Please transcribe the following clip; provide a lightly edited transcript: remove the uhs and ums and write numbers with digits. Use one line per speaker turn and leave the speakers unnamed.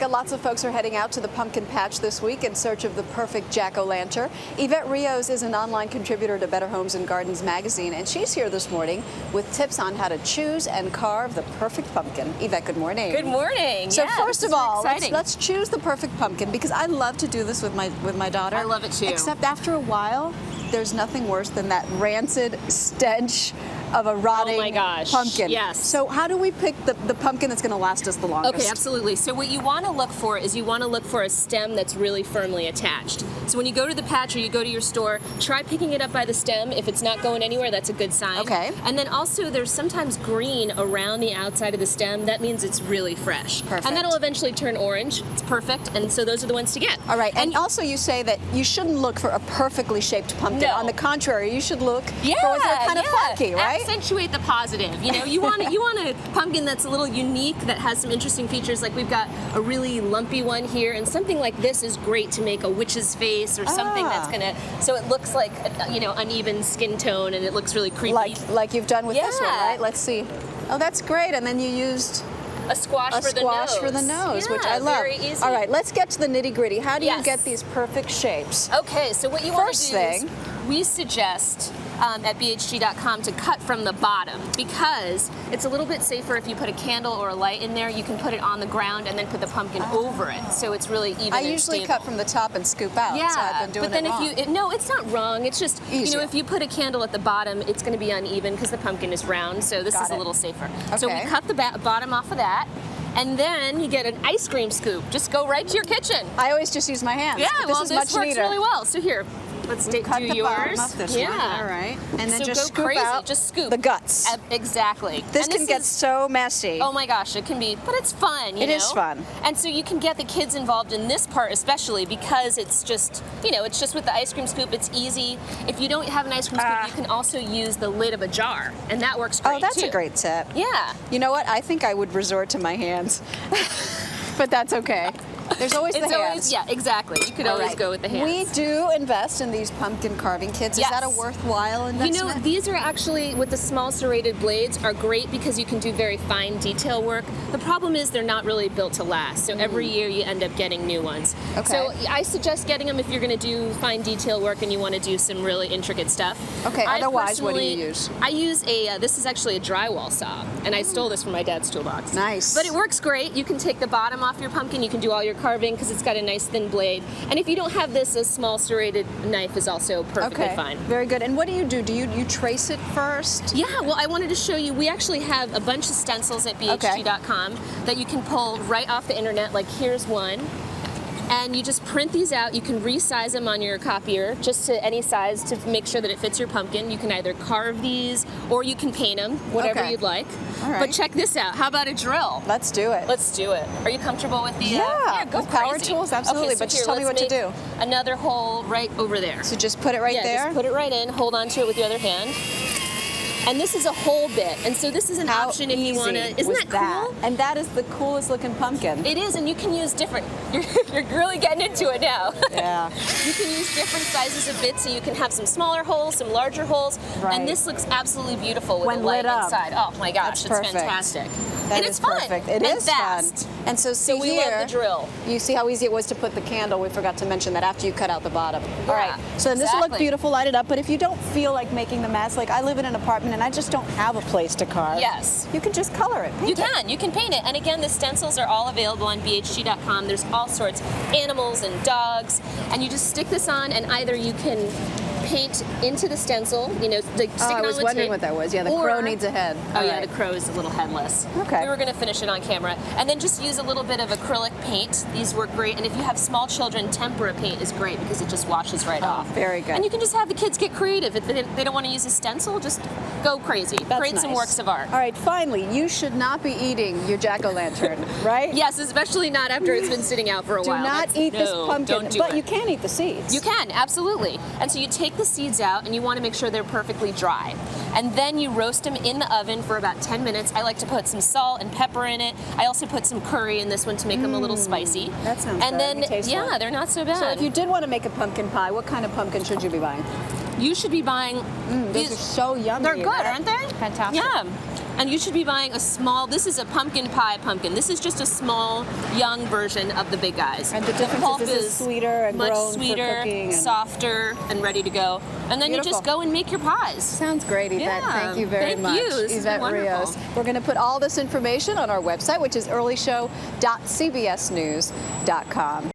America, lots of folks are heading out to the pumpkin patch this week in search of the perfect jack-o'-lantern. Evette Rios is an online contributor to Better Homes and Gardens magazine, and she's here this morning with tips on how to choose and carve the perfect pumpkin. Evette, good morning.
Good morning.
So
yeah,
first of all,
exciting.
let's choose the perfect pumpkin, because I love to do this with my daughter.
I love it too.
Except after a while, there's nothing worse than that rancid stench of a rotting pumpkin.
Yes.
So how do we pick the pumpkin that's going to last us the longest?
Okay, absolutely. So what you want to look for is you want to look for a stem that's really firmly attached. So when you go to the patch or you go to your store, try picking it up by the stem. If it's not going anywhere, that's a good sign.
Okay.
And then also there's sometimes green around the outside of the stem. That means it's really fresh.
Perfect.
And that'll eventually turn orange. It's perfect. And so those are the ones to get.
All right. And also you say that you shouldn't look for a perfectly shaped pumpkin.
No.
On the contrary, you should look for
yeah,
ones that are kind of funky, right?
Accentuate the positive. You know, you want a pumpkin that's a little unique, that has some interesting features. Like we've got a really lumpy one here, and something like this is great to make a witch's face or something that's gonna, so it looks like uneven skin tone and it looks really creepy.
Like you've done with this one, right? Let's see. Oh, that's great. And then you used
a squash for the nose.
Yeah, which I love.
Very easy.
All right, let's get to the nitty-gritty. How do you get these perfect shapes?
Okay, so what you want to do is we suggest at BHG.com to cut from the bottom, because it's a little bit safer if you put a candle or a light in there. You can put it on the ground and then put the pumpkin over it, so it's really even
I
and
usually
stable.
cut from the top and scoop out.
Yeah,
so I've been doing
but then
it wrong.
if you no, it's not wrong. It's just
easier.
if you put a candle at the bottom, it's going to be uneven because the pumpkin is round. So this is a little safer.
Okay.
So we cut the bottom off of that. And then you get an ice cream scoop. Just go right to your kitchen.
I always just use my hands.
Yeah,
but this
works really well. So here, let's do yours.
Bottom off this one. All right. And then
so
just
go
scoop
crazy.
out
just scoop.
the guts.
Exactly.
This can get so messy.
Oh my gosh, it can be, but it's fun, you know?
It is fun.
And so you can get the kids involved in this part especially, because it's just, it's just with the ice cream scoop, it's easy. If you don't have an ice cream scoop, you can also use the lid of a jar, and that works great too.
Oh, that's a great tip.
Yeah.
You know what? I think I would resort to my hands. But that's okay. There's always the hands.
Yeah, exactly. You could always go with the hands.
We do invest in these pumpkin carving kits. Is that a worthwhile investment?
These are actually, with the small serrated blades, are great because you can do very fine detail work. The problem is they're not really built to last, so every year you end up getting new ones.
Okay.
So I suggest getting them if you're going to do fine detail work and you want to do some really intricate stuff.
Okay, otherwise what do you use?
I use this is actually a drywall saw, and I stole this from my dad's toolbox.
Nice.
But it works great. You can take the bottom off your pumpkin, you can do all your carving because it's got a nice thin blade. And if you don't have this, a small serrated knife is also perfectly fine.
Very good. And what do you do? Do you trace it first?
Yeah, well, I wanted to show you, we actually have a bunch of stencils at BHG.com that you can pull right off the internet. Like here's one. And you just print these out. You can resize them on your copier just to any size to make sure that it fits your pumpkin. You can either carve these or you can paint them, whatever you'd like.
All right.
But check this out. How about a drill?
Let's do it.
Let's do it. Are you comfortable with the go
with power tools? Absolutely.
Okay, so
but just tell me what to do.
Another hole right over there.
So just put it right there?
Just put it right in. Hold on to it with the other hand. And this is a whole bit, and so this is an option if you want to. Isn't that cool?
And that is the coolest looking pumpkin.
It is, and you can use different. You're really getting into it now.
Yeah.
You can use different sizes of bits, so you can have some smaller holes, some larger holes, and this looks absolutely beautiful with the light inside. Oh my gosh, it's fantastic.
That
and
is
it's fun.
Perfect. It is
fast.
Fun. And so see
we
here,
love the drill.
You see how easy it was to put the candle. We forgot to mention that after you cut out the bottom.
Yeah,
all right. So then this will look beautiful, light it up. But if you don't feel like making the mess, like I live in an apartment and I just don't have a place to carve.
Yes.
You can just color it.
You can paint it. And again, the stencils are all available on BHG.com. There's all sorts, animals and dogs. And you just stick this on, and either you can paint into the stencil, stick it on the tape.
I was wondering what that was. Yeah, the crow needs a head.
The crow is a little headless.
Okay.
We were going to finish it on camera. And then just use a little bit of acrylic paint. These work great. And if you have small children, tempera paint is great because it just washes right off.
Very good.
And you can just have the kids get creative. If they don't want to use a stencil, just go crazy. Create some works of art.
All right, finally, you should not be eating your jack-o'-lantern, right?
Yes, especially not after it's been sitting out for a while.
Do not eat this pumpkin, but you can eat the seeds.
You can, absolutely. And so you take the seeds out, and you want to make sure they're perfectly dry. And then you roast them in the oven for about 10 minutes. I like to put some salt and pepper in it. I also put some curry in this one to make them a little spicy.
That sounds good.
And then, they're not so bad.
So if you did want to make a pumpkin pie, what kind of pumpkin should you be buying?
You should be buying...
These are so yummy.
They're good, aren't they?
Fantastic.
Yeah. And you should be buying a small, this is a pumpkin pie pumpkin. This is just a small, young version of the big guys.
And the difference
pulp
is this is sweeter and
much
grown
sweeter,
for cooking. And
softer, and ready to go. And then
beautiful.
you just go and make your pies.
Sounds great, Evette.
Yeah.
Thank you very much.
Thank you. This has been
Evette Rios. We're going to put all this information on our website, which is earlyshow.cbsnews.com.